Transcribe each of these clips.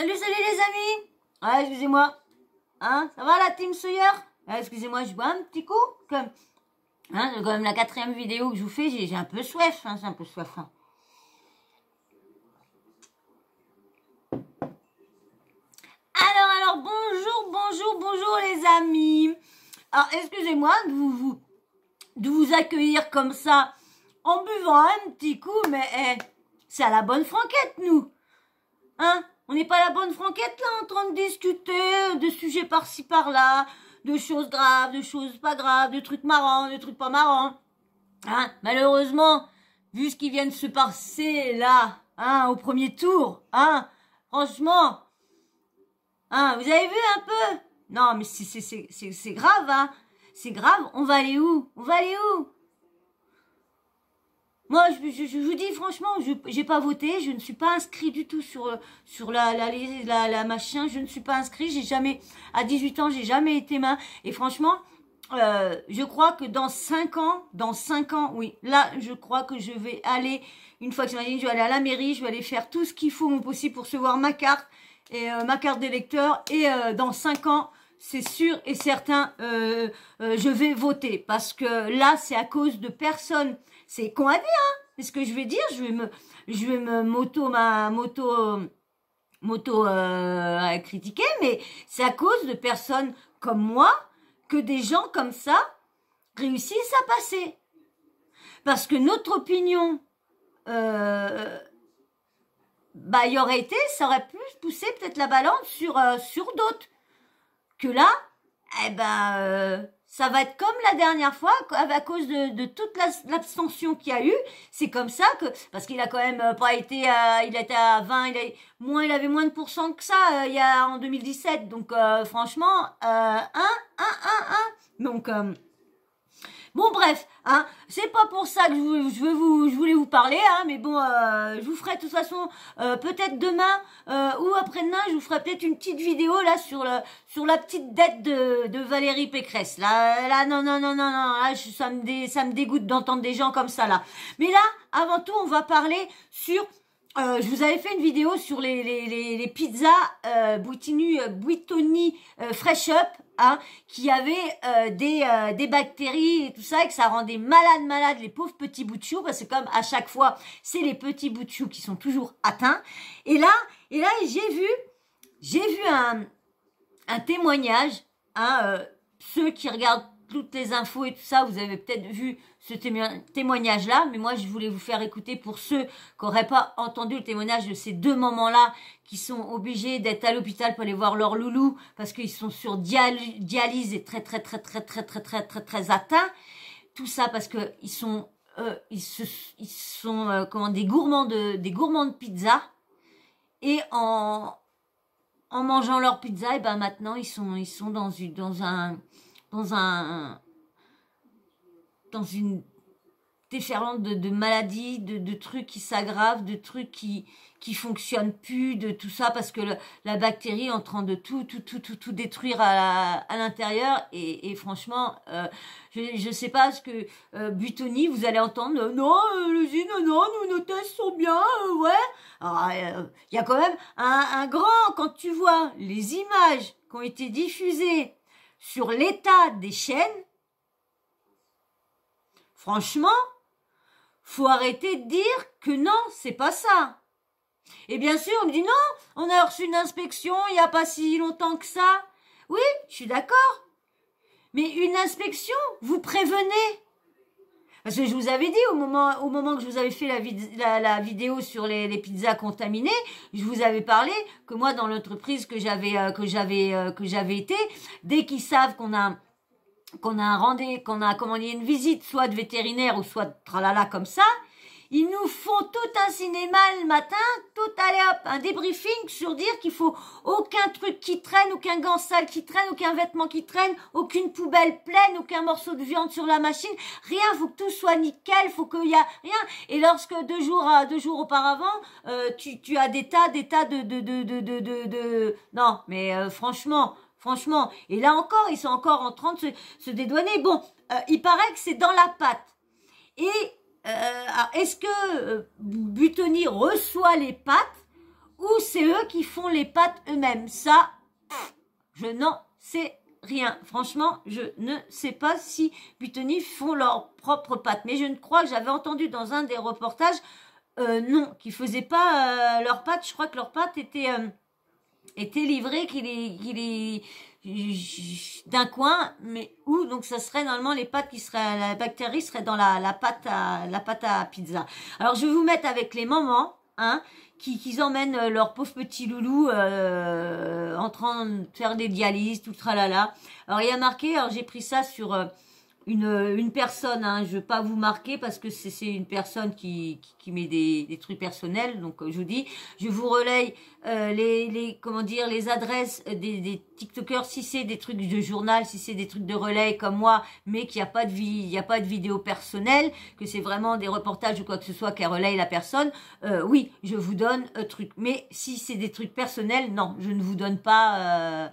Salut, salut les amis. Ah, excusez-moi. Hein, ça va la team Sawyer? Ah, excusez-moi, je bois un petit coup. Comme, hein, c'est quand même la 4e vidéo que je vous fais, j'ai un peu soif. Hein, c'est un peu soif. Hein. Alors, bonjour les amis. Alors, excusez-moi de vous accueillir comme ça en buvant un petit coup, mais c'est à la bonne franquette, nous. Hein? On n'est pas à la bonne franquette, là, en train de discuter de sujets par-ci, par-là, de choses graves, de choses pas graves, de trucs marrants, de trucs pas marrants. Hein? Malheureusement, vu ce qui vient de se passer, là, hein, au premier tour, hein, franchement, hein, vous avez vu un peu? Non, mais c'est grave, hein. C'est grave, on va aller où? On va aller où? Moi, je vous dis franchement, j'ai pas voté, je ne suis pas inscrit du tout sur la machin, je ne suis pas inscrit, j'ai jamais, à 18 ans, j'ai jamais été main, et franchement, je crois que dans 5 ans, oui, là, je crois que je vais aller, une fois que c'est je vais aller à la mairie, je vais aller faire tout ce qu'il faut mon possible pour recevoir ma carte, et ma carte d'électeur, et dans 5 ans, c'est sûr et certain, je vais voter, parce que là, c'est à cause de personne. C'est con à dire, hein. C'est ce que je vais dire. Je vais me moto critiquer, mais c'est à cause de personnes comme moi que des gens comme ça réussissent à passer. Parce que notre opinion, il y aurait été, ça aurait plus poussé peut-être la balance sur d'autres. Que là, ça va être comme la dernière fois, à cause de toute l'abstention qu'il y a eu. C'est comme ça que, parce qu'il a quand même pas été, il était à 20, il avait moins de pourcents que ça, en 2017. Donc, franchement, Donc, bon, bref, hein, c'est pas pour ça que je voulais vous parler, hein, mais bon, je vous ferai de toute façon, peut-être demain ou après-demain, je vous ferai peut-être une petite vidéo là sur la petite dette de Valérie Pécresse. Là, non, là, ça me dégoûte d'entendre des gens comme ça là. Mais là, avant tout, on va parler sur je vous avais fait une vidéo sur les pizzas Buitoni Fresh Up, hein, qui avaient des bactéries et tout ça, et que ça rendait malade les pauvres petits bouts de chou, parce que comme à chaque fois, c'est les petits bouts de chou qui sont toujours atteints. Et là, j'ai vu un témoignage, hein, ceux qui regardent toutes les infos et tout ça, vous avez peut-être vu ce témoignage-là, mais moi, je voulais vous faire écouter pour ceux qui n'auraient pas entendu le témoignage de ces deux mamans-là qui sont obligés d'être à l'hôpital pour aller voir leur loulou parce qu'ils sont sur dialyse et très atteints. Tout ça parce que ils sont comment, des gourmands de pizza, et en mangeant leur pizza, et maintenant ils sont dans une déferlante de maladies, de trucs qui s'aggravent, de trucs qui fonctionnent plus, de tout ça, parce que la bactérie est en train de tout détruire à l'intérieur, et franchement, je sais pas ce que Buitoni, vous allez entendre, non, l'usine, non, nos tests sont bien, ouais. Alors, y a quand même un grand, quand tu vois les images qui ont été diffusées sur l'état des chaînes, franchement, faut arrêter de dire que non, c'est pas ça. Et bien sûr, on me dit non, on a reçu une inspection il n'y a pas si longtemps que ça. Oui, je suis d'accord. Mais une inspection, vous prévenez. Parce que je vous avais dit, au moment que je vous avais fait la vidéo sur les pizzas contaminées, je vous avais parlé que moi, dans l'entreprise que j'avais été, dès qu'ils savent qu'on a commandé une visite, soit de vétérinaire ou soit de tralala comme ça, ils nous font tout un cinéma le matin, tout allez hop, un débriefing sur dire qu'il faut aucun truc qui traîne, aucun gant sale qui traîne, aucun vêtement qui traîne, aucune poubelle pleine, aucun morceau de viande sur la machine, rien, faut que tout soit nickel, faut qu'il y a rien. Et lorsque deux jours auparavant, tu as des tas de non, mais franchement, et là encore, ils sont encore en train de se dédouaner. Bon, il paraît que c'est dans la pâte. Et est-ce que Buitoni reçoit les pâtes ou c'est eux qui font les pâtes eux-mêmes. Ça, je n'en sais rien. Franchement, je ne sais pas si Buitoni font leurs propres pâtes. Mais je ne crois que j'avais entendu dans un des reportages, non, qu'ils ne faisaient pas leurs pâtes. Je crois que leurs pâtes étaient livrées, d'un coin, mais où donc ça serait normalement les pâtes qui seraient, la bactérie serait dans la pâte à pizza. Alors je vais vous mettre avec les mamans, hein, qui emmènent leur pauvre petit loulou en train de faire des dialyses, tout tralala. Alors il y a marqué, alors j'ai pris ça sur une personne, hein, je veux pas vous marquer parce que c'est une personne qui met des trucs personnels, donc je vous dis, je vous relaye comment dire, les adresses des TikTokers, si c'est des trucs de journal, si c'est des trucs de relais comme moi, mais qu'il n'y a pas de il y a pas de vidéo personnelle, que c'est vraiment des reportages ou quoi que ce soit qui relaye la personne, oui, je vous donne un truc. Mais si c'est des trucs personnels, non, je ne vous donne pas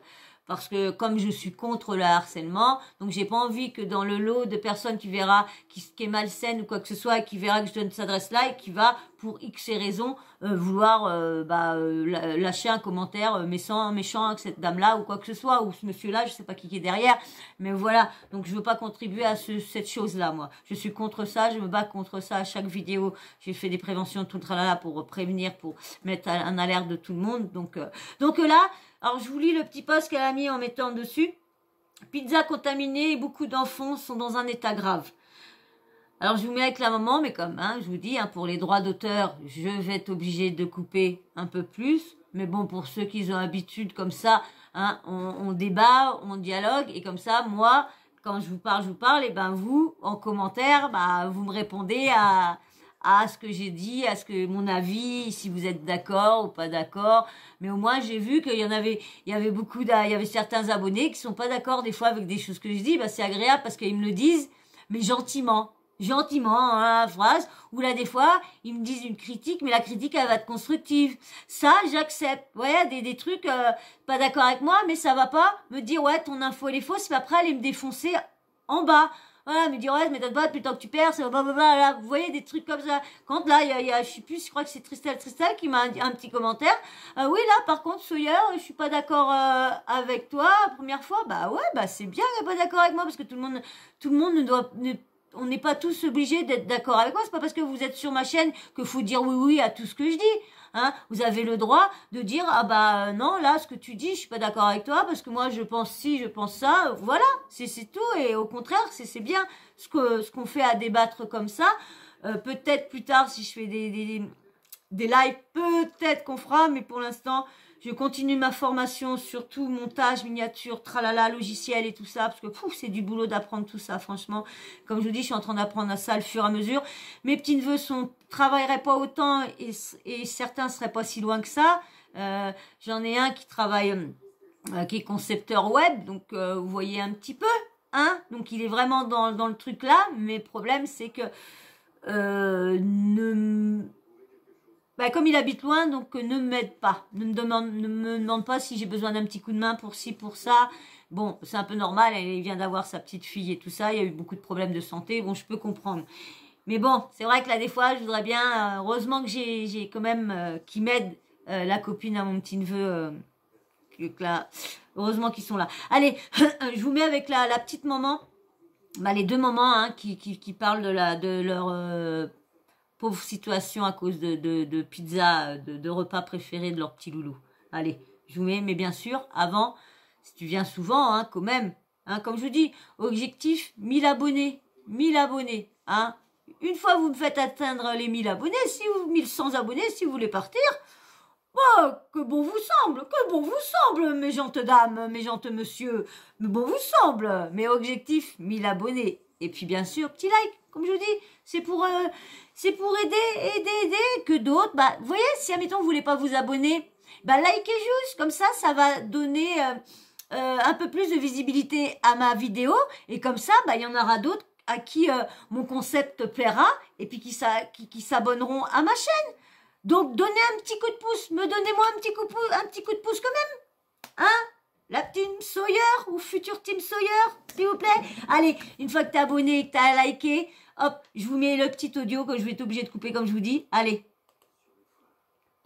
parce que comme je suis contre le harcèlement, donc j'ai pas envie que dans le lot de personnes qui verra qui est malsaine ou quoi que ce soit, et qui verra que je donne cette adresse-là et qui va pour X raisons vouloir lâcher un commentaire méchant avec cette dame-là ou quoi que ce soit, ou ce monsieur-là, je sais pas qui est derrière, mais voilà, donc je veux pas contribuer à cette chose-là, moi. Je suis contre ça, je me bats contre ça à chaque vidéo. J'ai fait des préventions tout le tralala pour prévenir, pour mettre en alerte de tout le monde, donc là, alors, je vous lis le petit post qu'elle a mis en mettant dessus. Pizza contaminée, beaucoup d'enfants sont dans un état grave. Alors, je vous mets avec la maman, mais comme je vous dis, pour les droits d'auteur, je vais être obligée de couper un peu plus. Mais bon, pour ceux qui ont l'habitude comme ça, on débat, on dialogue. Et comme ça, moi, quand je vous parle. Et ben vous, en commentaire, vous me répondez à ce que j'ai dit, à ce que mon avis, si vous êtes d'accord ou pas d'accord. Mais au moins, j'ai vu qu'il y avait certains abonnés qui sont pas d'accord des fois avec des choses que je dis. C'est agréable parce qu'ils me le disent, mais gentiment, la phrase. Ou là, des fois, ils me disent une critique, mais la critique, elle va être constructive. Ça, j'accepte. Ouais, des trucs, pas d'accord avec moi, mais ça va pas me dire, ouais, ton info, elle est fausse, mais après, aller me défoncer en bas. Voilà, me dire, ouais, mais t'inquiète pas, depuis le temps que tu perds, c'est blablabla, là, vous voyez, des trucs comme ça. Quand là, il y a, je sais plus, je crois que c'est Tristel qui m'a un petit commentaire. Oui, là, par contre, Sawyer, je suis pas d'accord avec toi, première fois. Ouais, c'est bien qu'elle est pas d'accord avec moi, parce que tout le monde on n'est pas tous obligés d'être d'accord avec moi. C'est pas parce que vous êtes sur ma chaîne que faut dire oui à tout ce que je dis. Vous avez le droit de dire non, là ce que tu dis je suis pas d'accord avec toi parce que moi je pense ci, je pense ça, voilà, c'est tout. Et au contraire, c'est bien ce qu'on fait à débattre comme ça. Peut-être plus tard si je fais des lives, peut-être qu'on fera, mais pour l'instant je continue ma formation, surtout montage, miniature, tralala, logiciel et tout ça, parce que c'est du boulot d'apprendre tout ça, franchement. Comme je vous dis, je suis en train d'apprendre ça au fur et à mesure. Mes petits-neveux travailleraient pas autant et certains seraient pas si loin que ça. J'en ai un qui travaille, qui est concepteur web, donc vous voyez un petit peu, donc il est vraiment dans le truc là, mais le problème c'est que comme il habite loin, donc ne m'aide pas. Ne me demande pas si j'ai besoin d'un petit coup de main pour ci, pour ça. Bon, c'est un peu normal, il vient d'avoir sa petite fille et tout ça, il y a eu beaucoup de problèmes de santé, bon, je peux comprendre. Mais bon, c'est vrai que là, des fois, je voudrais bien, heureusement que j'ai quand même, qui m'aide la copine à mon petit-neveu, heureusement qu'ils sont là. Allez, je vous mets avec la petite maman, les deux mamans qui parlent de leur pauvre situation à cause de pizza, de repas préférés de leur petit loulou. Allez, je vous mets, mais bien sûr, avant, si tu viens souvent, quand même, comme je vous dis, objectif, 1000 abonnés, 1000 abonnés, Une fois vous me faites atteindre les 1000 abonnés, 1100 abonnés, si vous voulez partir, que bon vous semble, mes gentes dames, mes gentes monsieur, mais bon vous semble, mais objectif, 1000 abonnés. Et puis bien sûr, petit like, comme je vous dis, c'est pour aider que d'autres, vous voyez, si admettons vous voulez pas vous abonner, likez juste, comme ça va donner un peu plus de visibilité à ma vidéo, et comme ça, il y en aura d'autres à qui mon concept plaira, et puis qui s'abonneront à ma chaîne. Donc, donnez un petit coup de pouce, donnez-moi un petit coup de pouce quand même, la team Sawyer ou future team Sawyer, s'il vous plaît. Allez, une fois que t'es abonné et que t'as liké, hop, je vous mets le petit audio que je vais être obligée de couper comme je vous dis. Allez.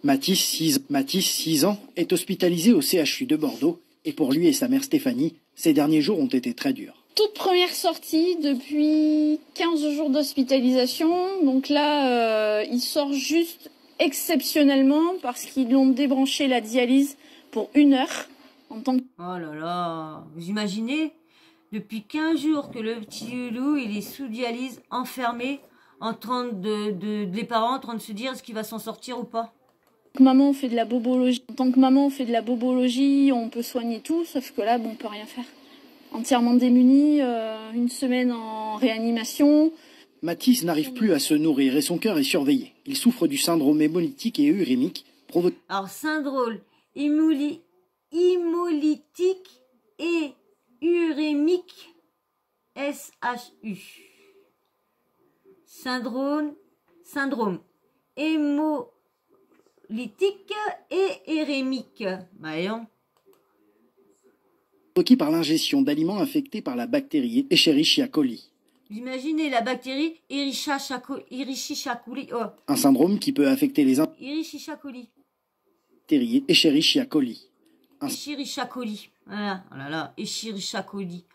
Mathis, 6 ans, est hospitalisé au CHU de Bordeaux et pour lui et sa mère Stéphanie, ces derniers jours ont été très durs. Toute première sortie depuis 15 jours d'hospitalisation. Donc là, il sort juste exceptionnellement parce qu'ils l'ont débranché la dialyse pour 1 heure. En tant que... Oh là là, vous imaginez? Depuis 15 jours que le petit loulou, il est sous dialyse, enfermé, en train les parents en train de se dire est-ce qu'il va s'en sortir ou pas? Maman fait de la bobologie. En tant que maman, on fait de la bobologie, on peut soigner tout, sauf que là, bon, on peut rien faire. Entièrement démuni, 1 semaine en réanimation. Mathis n'arrive plus à se nourrir et son cœur est surveillé. Il souffre du syndrome hémolytique et urémique provoqué. Alors, syndrome hémolytique et urémique, SHU. Syndrome hémolytique et urémique. Voyons. Provoqué par l'ingestion d'aliments infectés par la bactérie Escherichia coli. Vous imaginez la bactérie Escherichia coli. Oh. Un syndrome qui peut affecter les Escherichia coli. bactéries Escherichia coli. Escherichia coli. Voilà, oh là là, Escherichia coli.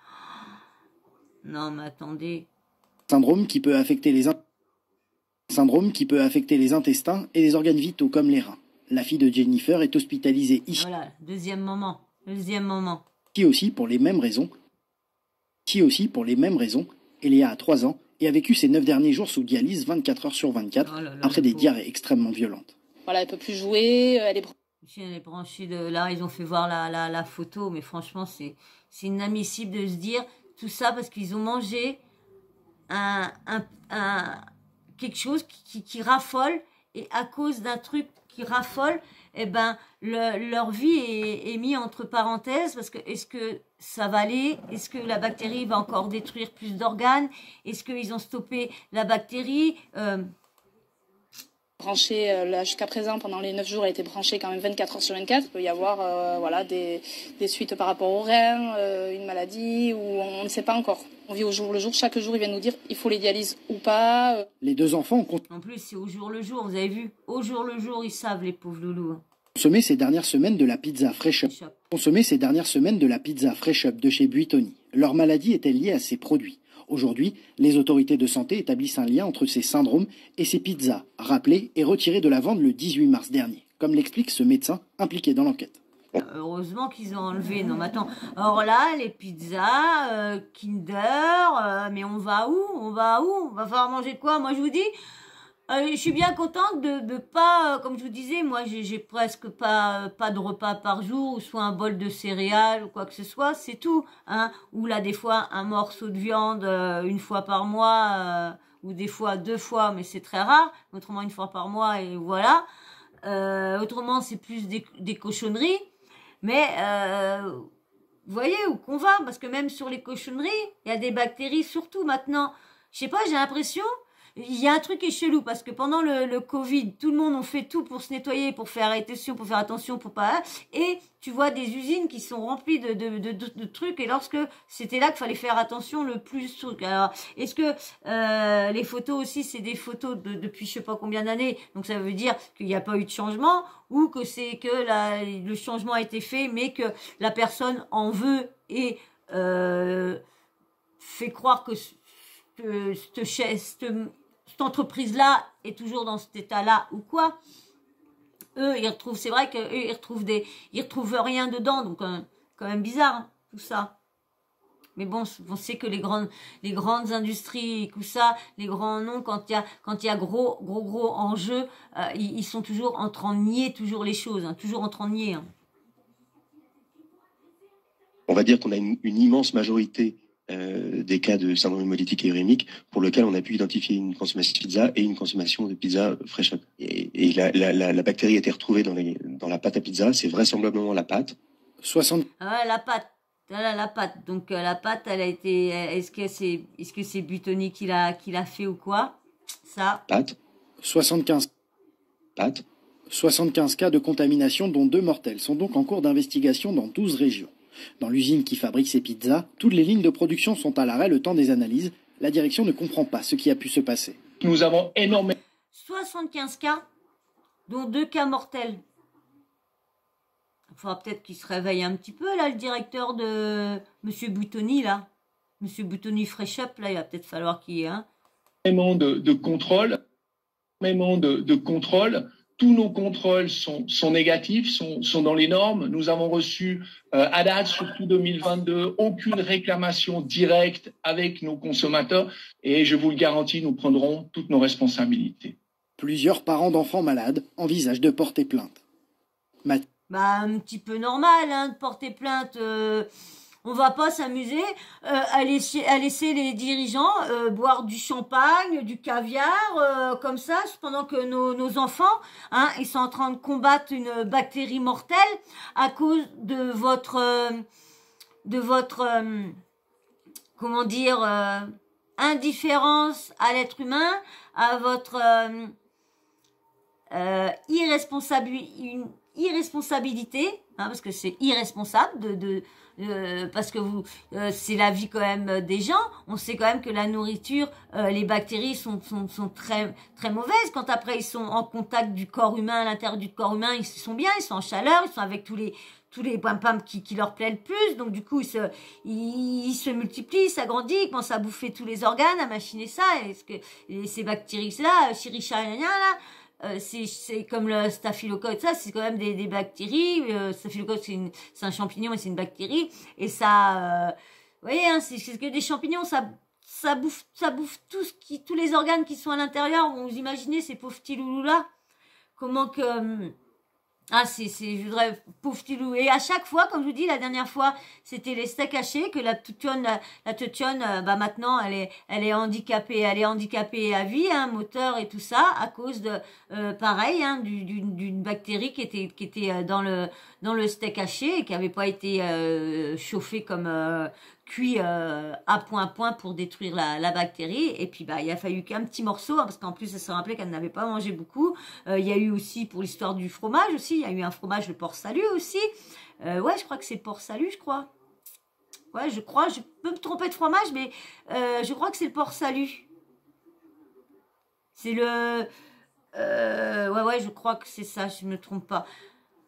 Non, mais attendez. Syndrome qui peut affecter les intestins et les organes vitaux comme les reins. La fille de Jennifer est hospitalisée ici. Voilà, deuxième moment. Qui aussi pour les mêmes raisons. Eléa a 3 ans et a vécu ses 9 derniers jours sous dialyse 24 heures sur 24 après des diarrhées extrêmement violentes. Voilà, elle peut plus jouer, elle est branchée de là, ils ont fait voir la photo, mais franchement, c'est inadmissible de se dire tout ça parce qu'ils ont mangé quelque chose qui raffole, et à cause d'un truc qui raffole, eh ben, leur vie est mise entre parenthèses parce que est-ce que ça va aller? Est-ce que la bactérie va encore détruire plus d'organes? Est-ce qu'ils ont stoppé la bactérie? Branchée là jusqu'à présent pendant les 9 jours, elle a été branchée quand même 24 heures sur 24. Il peut y avoir voilà des suites par rapport aux reins, une maladie, ou on ne sait pas encore. On vit au jour le jour. Chaque jour, ils viennent nous dire il faut les dialyses ou pas. Les 2 enfants ont En plus, c'est au jour le jour. Vous avez vu? Au jour le jour, ils savent, les pauvres loulous. consommé ces dernières semaines de la pizza Fresh Up. De chez Buitoni. Leur maladie est-elle liée à ces produits? Aujourd'hui, les autorités de santé établissent un lien entre ces syndromes et ces pizzas, rappelées et retirées de la vente le 18 mars dernier, comme l'explique ce médecin impliqué dans l'enquête. Heureusement qu'ils ont enlevé. Non, mais attends. Or là, les pizzas, Kinder, mais on va où? On va falloir manger quoi? Moi, je vous dis, je suis bien contente de pas, comme je vous disais, moi, j'ai presque pas de repas par jour, ou soit un bol de céréales ou quoi que ce soit, c'est tout, hein. Ou là, des fois, un morceau de viande 1 fois par mois, ou des fois 2 fois, mais c'est très rare. Autrement, 1 fois par mois, et voilà. Autrement, c'est plus des cochonneries. Mais vous voyez où qu'on va, parce que même sur les cochonneries, il y a des bactéries, surtout maintenant. Je sais pas, j'ai l'impression, il y a un truc qui est chelou, parce que pendant le Covid, tout le monde a fait tout pour se nettoyer, pour faire attention, pour pas... Et tu vois des usines qui sont remplies de trucs, et lorsque c'était là qu'il fallait faire attention le plus truc. Alors, est-ce que les photos aussi, c'est des photos depuis je sais pas combien d'années, donc ça veut dire qu'il n'y a pas eu de changement, ou que c'est que le changement a été fait, mais que la personne en veut et fait croire que cette entreprise-là est toujours dans cet état-là ou quoi. Eux, ils retrouvent, c'est vrai qu'eux, ils retrouvent rien dedans, donc quand même bizarre, hein, tout ça. Mais bon, on sait que les grandes industries, tout ça, les grands noms, quand il y a gros enjeux, ils sont toujours en train de nier toujours les choses, hein, toujours en train de nier. Hein. On va dire qu'on a une immense majorité des cas de syndrome hémolytique et urémique pour lequel on a pu identifier une consommation de pizza et une consommation de pizza Fresh Up. Et la bactérie a été retrouvée dans la pâte à pizza, c'est vraisemblablement la pâte. 60. Ah, la pâte. Voilà, la pâte. Donc la pâte, elle a été. Est-ce que c'est Buitoni qui l'a fait ou quoi? Ça. Pâte. 75. Pâte. 75 cas de contamination, dont 2 mortels, sont donc en cours d'investigation dans 12 régions. Dans l'usine qui fabrique ces pizzas, toutes les lignes de production sont à l'arrêt le temps des analyses. La direction ne comprend pas ce qui a pu se passer. Nous avons énormément. 75 cas dont 2 cas mortels. Il faudra peut-être qu'il se réveille un petit peu, là, le directeur de Monsieur Boutoni, là. Monsieur Boutoni Fresh Up, là, il va peut-être falloir qu'il y ait un. Énormément de contrôle, énormément de contrôle. Tous nos contrôles sont négatifs, sont dans les normes. Nous avons reçu, à date, surtout 2022, aucune réclamation directe avec nos consommateurs. Et je vous le garantis, nous prendrons toutes nos responsabilités. Plusieurs parents d'enfants malades envisagent de porter plainte. Bah, un petit peu normal, hein, de porter plainte. On va pas s'amuser à laisser les dirigeants boire du champagne, du caviar, comme ça, pendant que nos enfants, hein, ils sont en train de combattre une bactérie mortelle à cause de votre comment dire, indifférence à l'être humain, à votre irresponsabilité, hein, parce que c'est irresponsable parce que c'est la vie quand même des gens. On sait quand même que la nourriture, les bactéries sont très très mauvaises. Quand après ils sont en contact du corps humain, à l'intérieur du corps humain, ils sont bien, ils sont en chaleur, ils sont avec tous les pam-pam qui leur plaît le plus. Donc du coup, ils se multiplient, ils s'agrandissent, ils commencent à bouffer tous les organes, à machiner ça. Et ces bactéries-là, Chiricha, là, c'est comme le staphylocoque, ça, c'est quand même des bactéries. Staphylocoque, c'est un champignon, mais c'est une bactérie. Et ça, vous voyez, hein, c'est que des champignons, ça bouffe tous les organes qui sont à l'intérieur. Vous imaginez ces pauvres petits loulous-là? Comment que... je voudrais, pauvre petit loup. Et à chaque fois, comme je vous dis, la dernière fois, c'était les steaks hachés, que la toutionne, bah maintenant, elle est handicapée à vie, hein, moteur et tout ça, à cause de, pareil, hein, d'une bactérie qui était dans le steak haché et qui avait pas été, chauffée comme, cuit à point pour détruire la bactérie. Et puis bah il a fallu qu'un petit morceau, hein, parce qu'en plus elle se rappelait qu'elle n'avait pas mangé beaucoup. Il y a eu aussi, pour l'histoire du fromage aussi, il y a eu un fromage, le porc salut aussi. Ouais, je crois que c'est le porc salut, je crois. Ouais, je crois, je peux me tromper de fromage, mais je crois que c'est le porc salut. C'est le... ouais, je crois que c'est ça, je me trompe pas.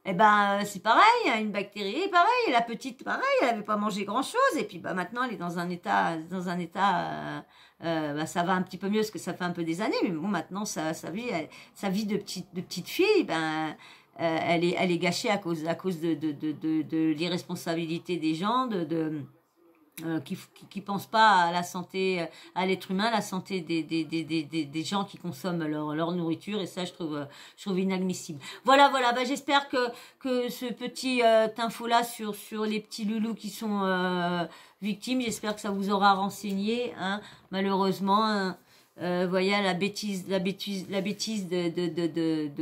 Eh ben, c'est pareil, une bactérie, pareil, la petite, pareil, elle avait pas mangé grand chose, et puis bah maintenant elle est dans un état, bah, ça va un petit peu mieux parce que ça fait un peu des années, mais bon maintenant sa vie de petite fille, ben elle est gâchée à cause de l'irresponsabilité des gens, qui pensent pas à la santé, à l'être humain, la santé des gens qui consomment leur nourriture, et ça je trouve inadmissible. Voilà, bah j'espère que ce petit info là sur les petits loulous qui sont victimes, j'espère que ça vous aura renseigné, hein. Malheureusement, voyez la bêtise de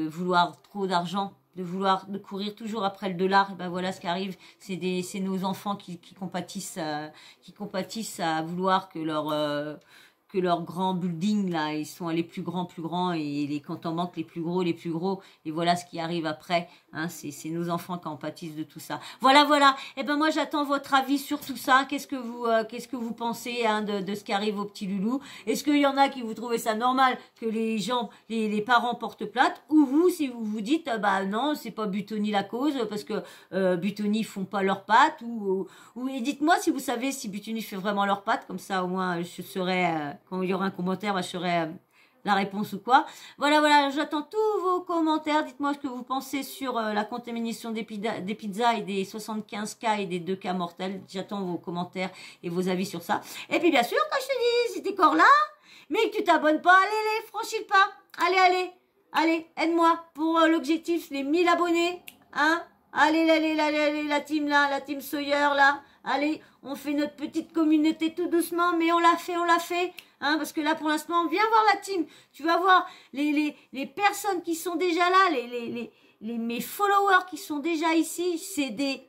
vouloir trop d'argent, de courir toujours après le dollar. Ben voilà ce qui arrive, c'est nos enfants qui compatissent à vouloir que leur grand building là, ils sont les plus grands, et les comptes en banque les plus gros, et voilà ce qui arrive après, hein, c'est nos enfants qui en pâtissent de tout ça. Voilà. Et ben moi j'attends votre avis sur tout ça. Qu'est-ce que vous pensez, hein, de ce qui arrive aux petits loulous? Est-ce qu'il y en a qui vous trouvez ça normal que les parents portent plainte, ou vous, si vous vous dites bah non, c'est pas Buitoni la cause parce que Buitoni font pas leurs pâtes, ou et dites-moi si vous savez si Buitoni fait vraiment leurs pâtes, comme ça au moins je saurais, quand il y aura un commentaire, bah, je saurai la réponse ou quoi. Voilà, j'attends tous vos commentaires. Dites-moi ce que vous pensez sur la contamination des pizzas et des 75 cas et des 2 cas mortels. J'attends vos commentaires et vos avis sur ça. Et puis bien sûr, quand je te dis, si t'es encore là, mais que tu t'abonnes pas, allez, franchis le pas. Allez, aide-moi pour l'objectif, les 1000 abonnés, hein. Allez, la team Sawyer là. Allez, on fait notre petite communauté tout doucement, mais on l'a fait, hein, parce que là, pour l'instant, viens voir la team. Tu vas voir les personnes qui sont déjà là, mes followers qui sont déjà ici,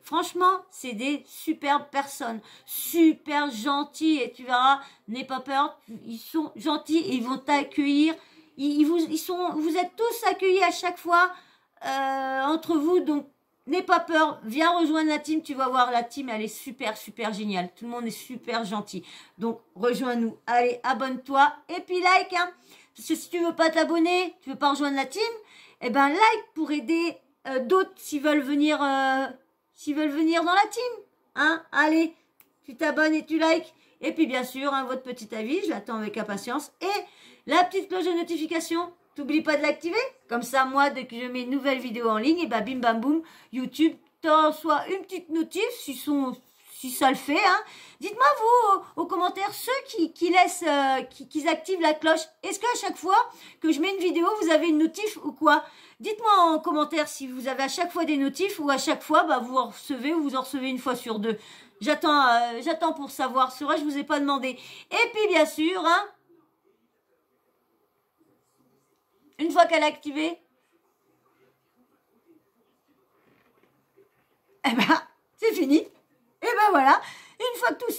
franchement, c'est des superbes personnes, super gentils, et tu verras, n'aie pas peur, ils sont gentils et ils vont t'accueillir. Vous êtes tous accueillis à chaque fois, entre vous, donc, n'aie pas peur, viens rejoindre la team, tu vas voir, la team, elle est super géniale. Tout le monde est super gentil. Donc, rejoins-nous. Allez, abonne-toi et puis like, hein. Parce que si tu veux pas t'abonner, tu veux pas rejoindre la team, eh ben like pour aider d'autres s'ils veulent venir dans la team. Hein, allez, tu t'abonnes et tu likes. Et puis bien sûr, hein, votre petit avis, je l'attends avec impatience. Et la petite cloche de notification, t'oublies pas de l'activer. Comme ça, moi, dès que je mets une nouvelle vidéo en ligne, et bah bim bam boum, YouTube t'en soit une petite notif si ça le fait. Hein. Dites-moi vous aux commentaires ceux qui laissent, qui activent la cloche. Est-ce qu'à chaque fois que je mets une vidéo, vous avez une notif ou quoi? Dites-moi en commentaire si vous avez à chaque fois des notifs ou à chaque fois bah, vous en recevez ou vous en recevez une fois sur deux. J'attends pour savoir. C'est vrai, je vous ai pas demandé. Et puis bien sûr, hein, une fois qu'elle est activée, eh ben, c'est fini. Et ben voilà. Une fois que tout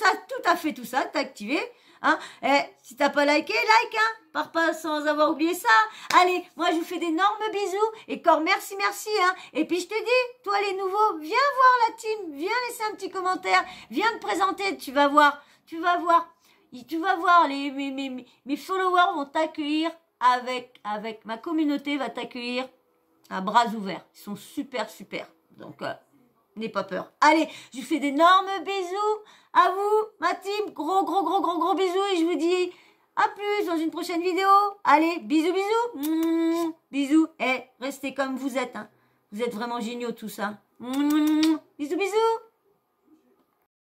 ça, t'as activé. Hein. Et si t'as pas liké, like, hein. Pars pas sans avoir oublié ça. Allez, moi je vous fais d'énormes bisous. Et encore merci, hein. Et puis je te dis, toi les nouveaux, viens voir la team. Viens laisser un petit commentaire. Viens te présenter, tu vas voir. Mes followers vont t'accueillir avec ma communauté va t'accueillir à bras ouverts. Ils sont super. Donc, n'aie pas peur. Allez, je vous fais d'énormes bisous à vous, ma team. Gros bisous. Et je vous dis à plus dans une prochaine vidéo. Allez, bisous. Bisous. Et restez comme vous êtes. Hein. Vous êtes vraiment géniaux tous. Hein. Bisous.